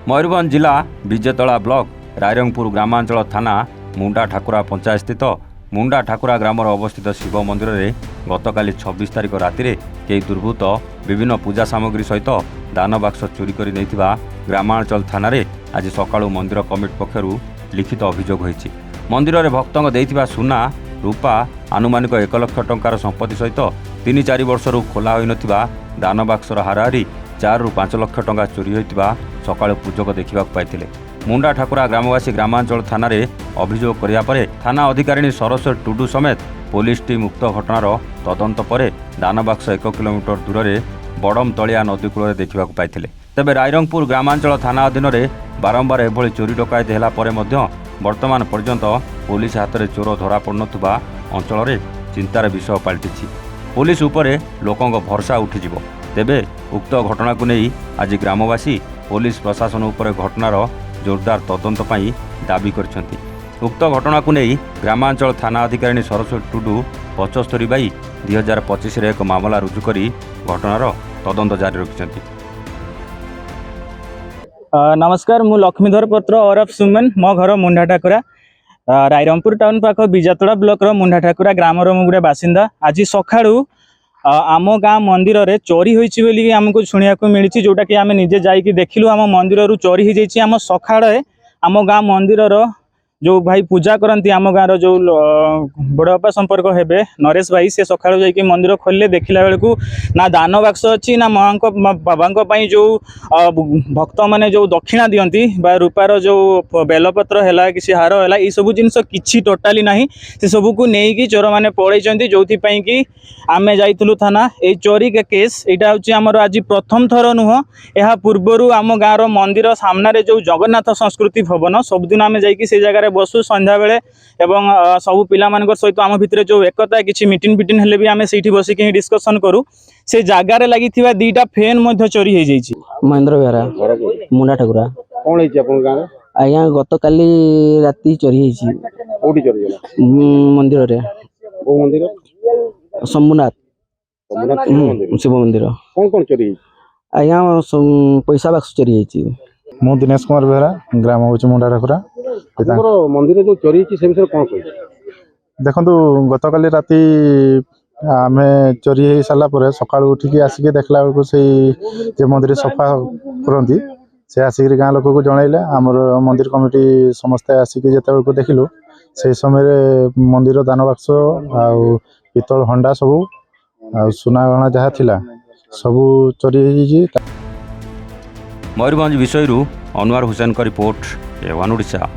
मयूरभंज जिला विजेतला ब्लॉक रायरंगपुर ग्रामांचल थाना मुंडा ठाकुरा पंचायत स्थित मुंडा ठाकुरा ग्राम अवस्थित शिव मंदिर में गतकाली 26 तारिख राति कई दुर्बृत्त विभिन्न पूजा सामग्री सहित दान बाक्स चोरी कर ग्रामांचल थाना आज सकाळु मंदिर कमिटी पक्षर लिखित अभियोग होईछि। मंदिर में भक्तों देइथिबा सुना रूपा आनुमानिक 1 लाख टंकार संपत्ति सहित 3-4 वर्षर खोला होई नथिबा दान बाक्सर हाराहारी 4 ରୁ 5 लाख टंका चोरी होइतिबा सकाळु पूजक देखा पाइथिले। मुंडा ठाकुरा ग्रामवासी ग्रामांचल थाना अभियोग करिया परे थाना अधिकारिणी सरस्वती टुडू समेत पुलिस टीम उक्त घटनार तदंत पर दान बाक्स 1 किलोमीटर दूर में बड़म तलिया नदी कूल देखा पाइथिले। तेबे रायरंगपुर ग्रामांचल थाना अधीन बारंबार एभली चोरी डकायत होला परे मध्य वर्तमान पर्यंत पुलिस हाथ में चोर धरा पड़ुनथुबा अंचल में चिंतार विषय पलटिछि। पुलिस उपरे लोकों भरसा उठिजिवो। तेबे उक्त घटना को नहीं आज ग्रामवासी पुलिस प्रशासन उपर घटनार जोरदार तदंत पाई दाबी करछन्ति। उक्त घटना को नहीं ग्रामांचल थाना अधिकारिणी सरस्वती टुडू 75/2025 एक मामला रुजु करी घटनार तदंत जारी रखिछन्ति। नमस्कार, मु लक्ष्मीधर पत्र औरफ सुमन। मो घर मुंडा ठाकुरा रायरंगपुर टाउन पाख विजातला ब्लॉक मुंडा ठाकुरा ग्राम मुगुड़े बासिंदा। आज सकाळु आम गाँ मंदिर रे चोरी होईछि बोली हमको शुणिया को मिली, जोटा कि आम निजे जाइए देखिलु आम मंदिर रु चोरी हो जाइए। आम सकाळे आम गाँ मंदिर जो भाई पूजा करती आम गाँव जो बड़बापा संपर्क हेबे नरेश भाई, से सकाळु जाइए मंदिर खोलिले देखिला बेलू ना दान बाक्स अच्छी ना माँ बाबा जो भक्त मैंने जो दक्षिणा दियंती बा रूपार जो बेलपत्र है कि हार है ये सब जिनस किसी टोटाली ना से सबू को लेकिन चोर मैंने पलैंती जो कि आम जाइलु थाना। ये चोरी के केस यहाँ हूँ आमर आज प्रथम थर नुह। यह पूर्वर आम गाँव मंदिर सामने जो जगन्नाथ संस्कृति भवन सबुदिन आम जाइए से जगह बसु संध्या बेले एवं सबू पिला सहित आम भितर जो एकता किसी मीटिंग फिटिंग हेले भी आम से बसिक डिस्कसन करूँ। से जगार लगी 2टा फैन चोरी हो जाइए। महेंद्र बेहरा मुंडा ठाकुरा कौन है आज्ञा गत काली राति चोरी मंदिर रे शंभुनाथ शिव मंदिर कौन कौन चोरी आज्ञा पैसा बाक्स चोरी होती। मु दिनेश कुमार बेहरा ग्राम हूँ मुंडा ठाकुरा। मंदिर जो चोरी से विषय कौन कह देखु गत काली राति आम चोरी हो सारापर सका उठिकी आसिक देखला बेलू से मंदिर सफा करती से आसिक गाँ लोक को जनइले आमर मंदिर कमिटी समस्ते आसिक जो देखिलु से समय मंदिर दान बाक्स आउ पितल हंडा सबू आ सुना गहना जहाँ थिला सबू चोरी हो। मयूरभंज विषय अनवर हुसैन का रिपोर्ट, A1 ओडिशा।